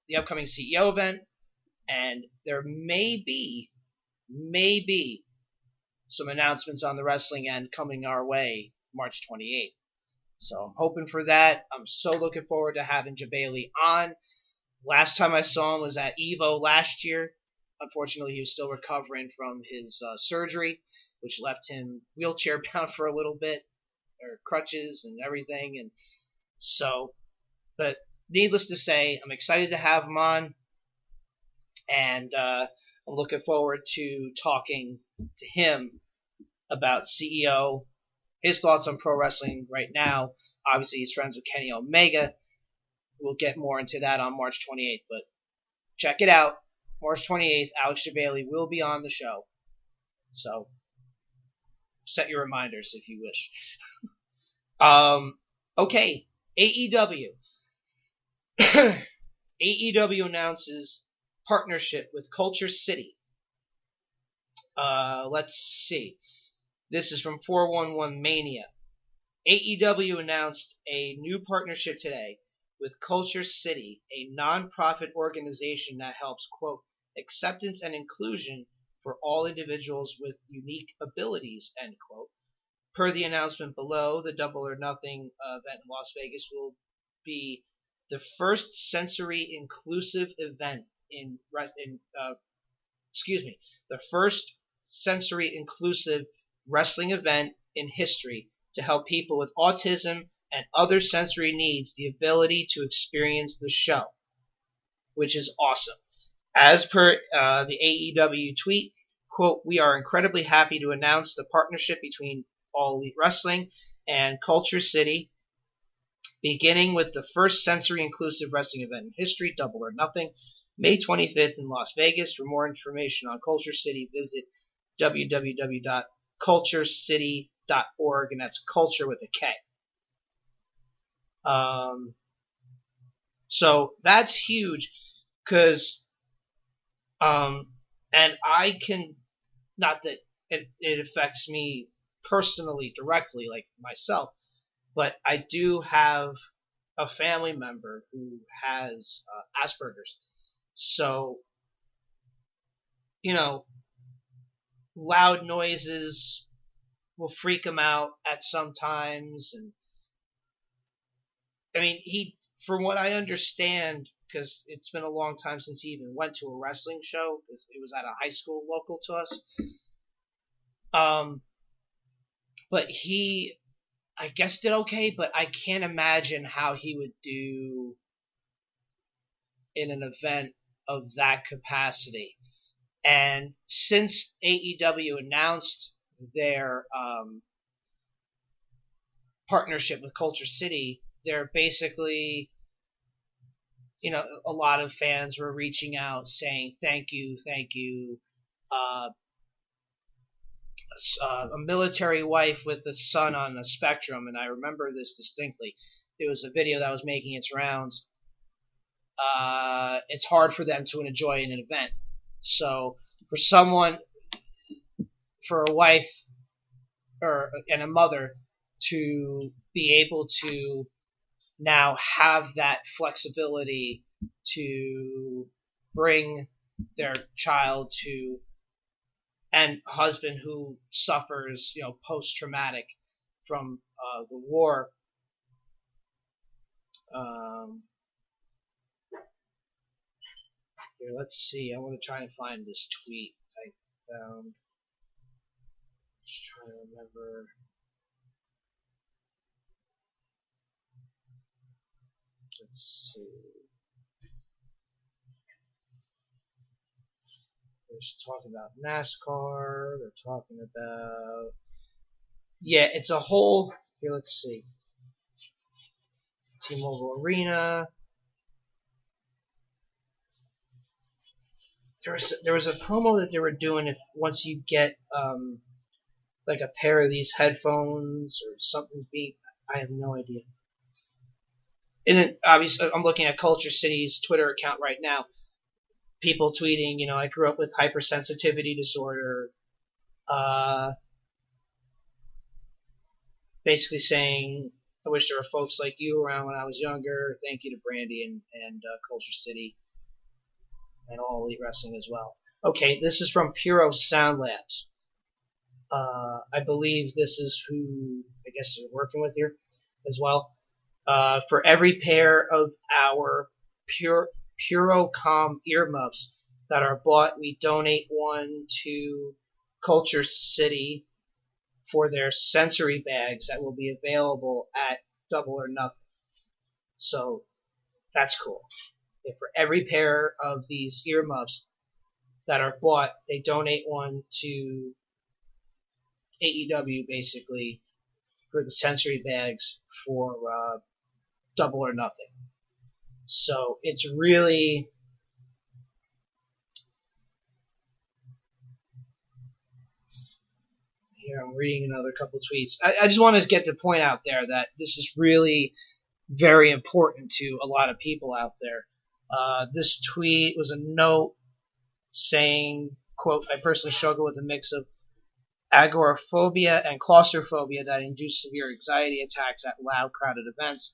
the upcoming CEO event, and there may be some announcements on the wrestling end coming our way March 28th. So I'm hoping for that. I'm so looking forward to having Jabali on. Last time I saw him was at Evo last year. Unfortunately, he was still recovering from his surgery, which left him wheelchair bound for a little bit, or crutches and everything. And so, but needless to say, I'm excited to have him on, and I'm looking forward to talking to him about CEO, his thoughts on pro wrestling right now. Obviously, he's friends with Kenny Omega. We'll get more into that on March 28th, but check it out. March 28th, Alex Jabali will be on the show. So, set your reminders if you wish. Okay, AEW. AEW announces partnership with Culture City. Let's see. This is from 411 Mania. AEW announced a new partnership today with Culture City, a non-profit organization that helps, quote, acceptance and inclusion for all individuals with unique abilities, end quote. Per the announcement below, the Double or Nothing event in Las Vegas will be the first sensory inclusive event the first sensory inclusive wrestling event in history to help people with autism and other sensory needs the ability to experience the show, which is awesome. As per the AEW tweet, quote, we are incredibly happy to announce the partnership between All Elite Wrestling and Culture City, beginning with the first sensory inclusive wrestling event in history, Double or Nothing, May 25th in Las Vegas. For more information on Culture City, visit www.culturecity.org, and that's culture with a K. So that's huge, because and I can, not that it affects me personally directly, like myself, but I do have a family member who has Asperger's. So, loud noises will freak him out at some times. And I mean, from what I understand, because it's been a long time since he even went to a wrestling show, because it was at a high school local to us. But he, I guess, did okay, but I can't imagine how he would do in an event of that capacity. And since AEW announced their partnership with Culture City, they're basically, a lot of fans were reaching out saying thank you. A military wife with a son on the spectrum, and I remember this distinctly. It was a video that was making its rounds. It's hard for them to enjoy in an event. So for a wife and a mother to be able to now have that flexibility to bring their child to, and husband who suffers, post-traumatic from the war. Here, let's see. I want to try and find this tweet I found. Just trying to remember. Let's see. They're talking about NASCAR. They're talking about... Yeah, it's a whole... Here, let's see. T-Mobile Arena. There was a promo that they were doing once you get like a pair of these headphones or something. I have no idea. And then obviously I'm looking at Culture City's Twitter account right now. People tweeting, I grew up with hypersensitivity disorder. Basically saying, I wish there were folks like you around when I was younger. Thank you to Brandy and Culture City. and All Elite Wrestling as well. Okay, this is from Puro Sound Labs. I believe this is who I guess is working with here as well. For every pair of our Purocom earmuffs that are bought, we donate one to Culture City for their sensory bags that will be available at Double or Nothing. So that's cool. If for every pair of these earmuffs that are bought, they donate one to AEW basically for the sensory bags for Double or Nothing. So it's really here. I'm reading another couple tweets. I just wanted to get the point out there that this is really very important to a lot of people out there. This tweet was a note saying, quote, I personally struggle with a mix of agoraphobia and claustrophobia that induce severe anxiety attacks at loud, crowded events.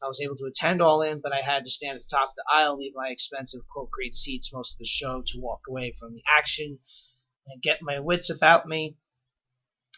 I was able to attend All In, but I had to stand at the top of the aisle, leave my expensive, quote, great seats most of the show to walk away from the action and get my wits about me.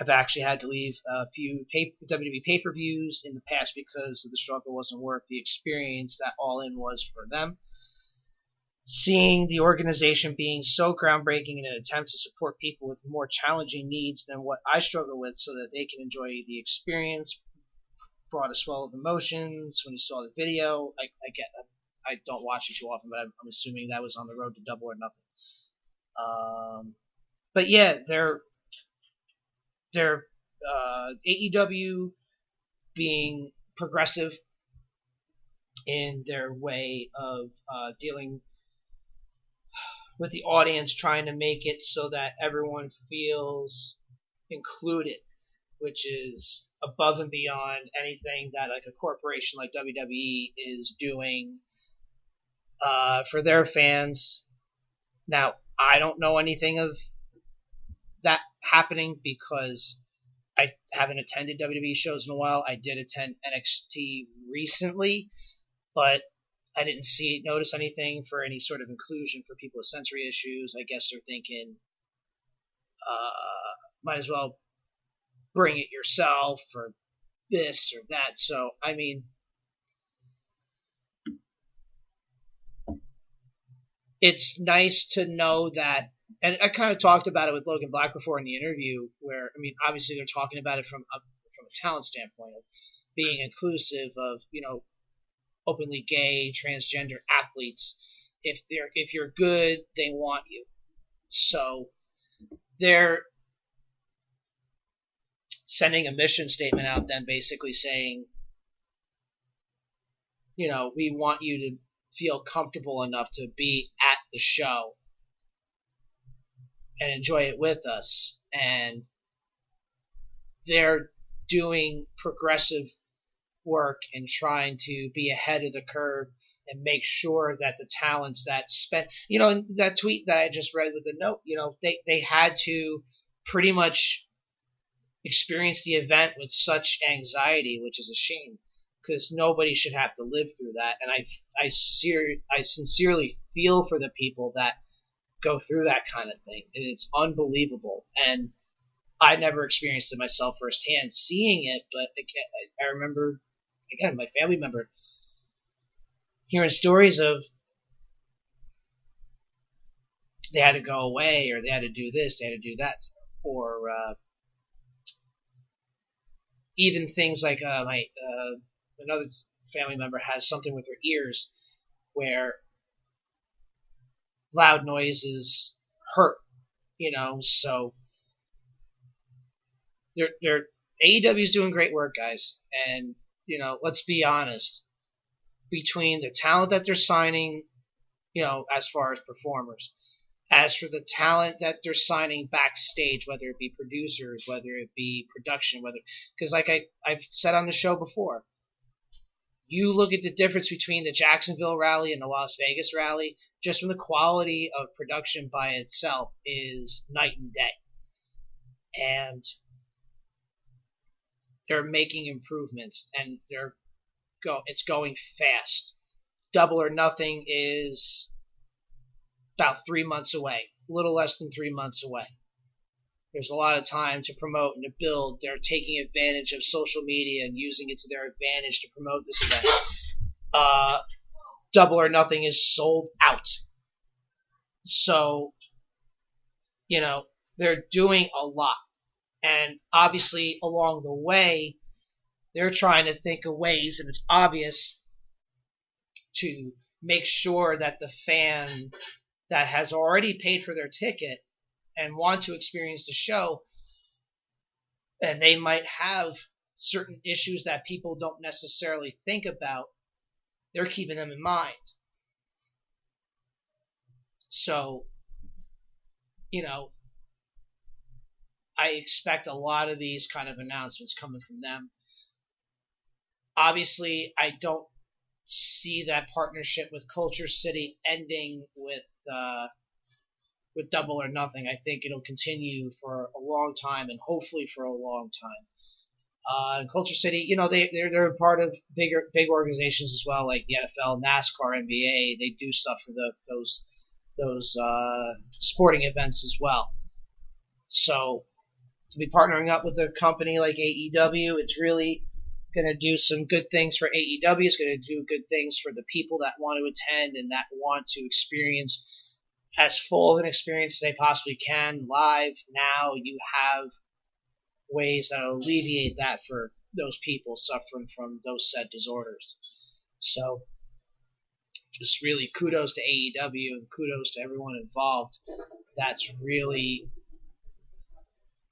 I've actually had to leave a few WWE pay-per-views in the past because the struggle wasn't worth the experience that All In was for them. Seeing the organization being so groundbreaking in an attempt to support people with more challenging needs than what I struggle with so that they can enjoy the experience brought a swell of emotions. When you saw the video, I don't watch it too often, but I'm assuming that was on the road to Double or Nothing. But yeah, they're AEW being progressive in their way of dealing with the audience, trying to make it so that everyone feels included, which is above and beyond anything that like a corporation like WWE is doing for their fans. Now, I don't know anything of that happening because I haven't attended WWE shows in a while. I did attend NXT recently, but I didn't notice anything for any sort of inclusion for people with sensory issues. I guess they're thinking, might as well bring it yourself or this or that. So, I mean, it's nice to know that, and I kind of talked about it with Logan Black before in the interview, where, I mean, obviously they're talking about it from a talent standpoint of being inclusive of, openly gay, transgender athletes. If you're good, they want you. So they're sending a mission statement out then basically saying, we want you to feel comfortable enough to be at the show and enjoy it with us. And they're doing progressive work and trying to be ahead of the curve and make sure that the talents that spent, that tweet that I just read with the note, they had to pretty much experience the event with such anxiety, which is a shame because nobody should have to live through that. And I sincerely feel for the people that go through that kind of thing. And it's unbelievable. And I never experienced it myself firsthand seeing it, but I remember, again, my family member hearing stories of they had to go away or they had to do this, they had to do that, or even things like another family member has something with her ears where loud noises hurt, so they're AEW is doing great work, guys, and let's be honest, between the talent that they're signing, as far as performers, as for the talent that they're signing backstage, whether it be producers, whether it be production, because like I've said on the show before, you look at the difference between the Jacksonville rally and the Las Vegas rally, just from the quality of production by itself is night and day. And they're making improvements, and it's going fast. Double or Nothing is about 3 months away, a little less than 3 months away. There's a lot of time to promote and to build. They're taking advantage of social media and using it to their advantage to promote this event. Double or Nothing is sold out. So, they're doing a lot. And obviously, along the way, they're trying to think of ways, and it's obvious, to make sure that the fan that has already paid for their ticket and want to experience the show, and they might have certain issues that people don't necessarily think about, they're keeping them in mind. So, I expect a lot of these kind of announcements coming from them. Obviously, I don't see that partnership with Culture City ending with Double or Nothing. I think it'll continue for a long time, and hopefully for a long time. Culture City, they're a part of big organizations as well, like the NFL, NASCAR, NBA. They do stuff for those sporting events as well. So to be partnering up with a company like AEW, it's really going to do some good things for AEW. It's going to do good things for the people that want to attend and that want to experience as full of an experience as they possibly can live. Now you have ways that will alleviate that for those people suffering from those said disorders. So just really kudos to AEW and kudos to everyone involved that's really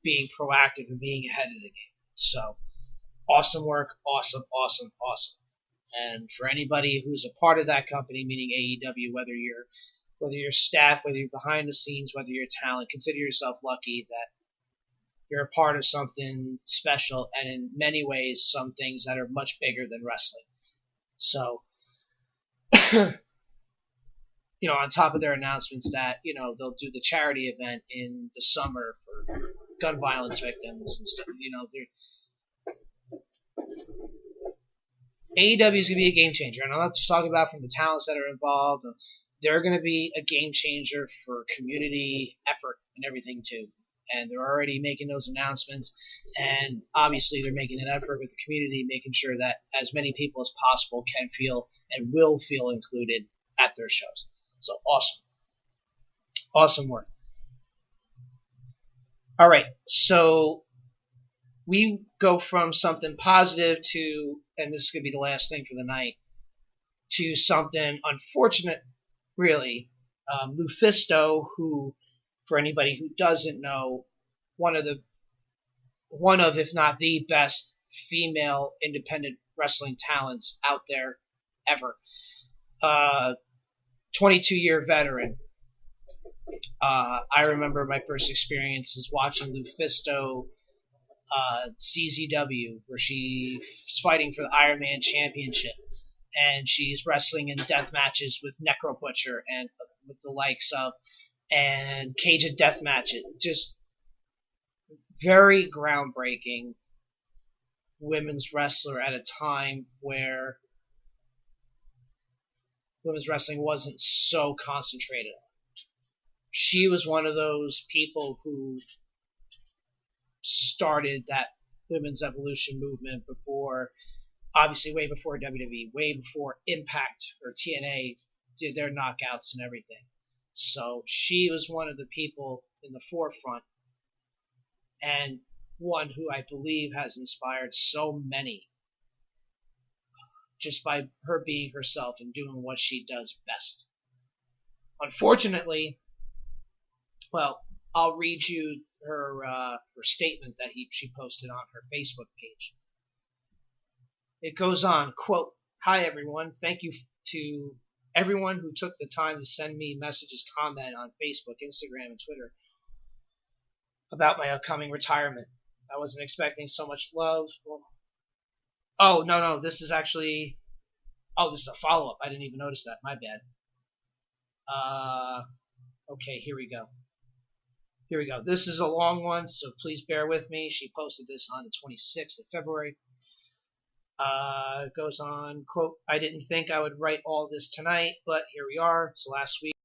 being proactive and being ahead of the game. So awesome work, awesome. And for anybody who's a part of that company, meaning AEW, whether you're staff, whether you're behind the scenes, whether you're talent, consider yourself lucky that you're a part of something special, and in many ways, some things that are much bigger than wrestling. So, on top of their announcements that, they'll do the charity event in the summer for gun violence victims and stuff, AEW is going to be a game changer, and I'm not just talking about from the talents that are involved. They're going to be a game changer for community effort and everything too. And they're already making those announcements, and obviously they're making an effort with the community, making sure that as many people as possible can feel and will feel included at their shows. So awesome work. All right, so we go from something positive to, and this is going to be the last thing for the night, to something unfortunate, really. Lufisto, who, for anybody who doesn't know, one of, if not the best female independent wrestling talents out there ever. 22-year veteran. I remember my first experiences watching Lufisto CZW, where she's fighting for the Iron Man Championship, and she's wrestling in death matches with Necro Butcher and with the likes of, and Cage of Death matches. Just very groundbreaking women's wrestler at a time where women's wrestling wasn't so concentrated. She was one of those people who started that women's evolution movement before, obviously way before WWE, way before Impact or TNA did their knockouts and everything. So she was one of the people in the forefront, and one who I believe has inspired so many just by her being herself and doing what she does best. Unfortunately, well, I'll read you her statement that she posted on her Facebook page. It goes on, quote, "Hi everyone, thank you to everyone who took the time to send me messages, comment on Facebook, Instagram, and Twitter about my upcoming retirement. I wasn't expecting so much love." Oh, no, this is actually... Oh, this is a follow-up. I didn't even notice that. My bad. Okay, here we go. This is a long one, so please bear with me. She posted this on the 26th of February. It goes on, quote, "I didn't think I would write all this tonight, but here we are. So last week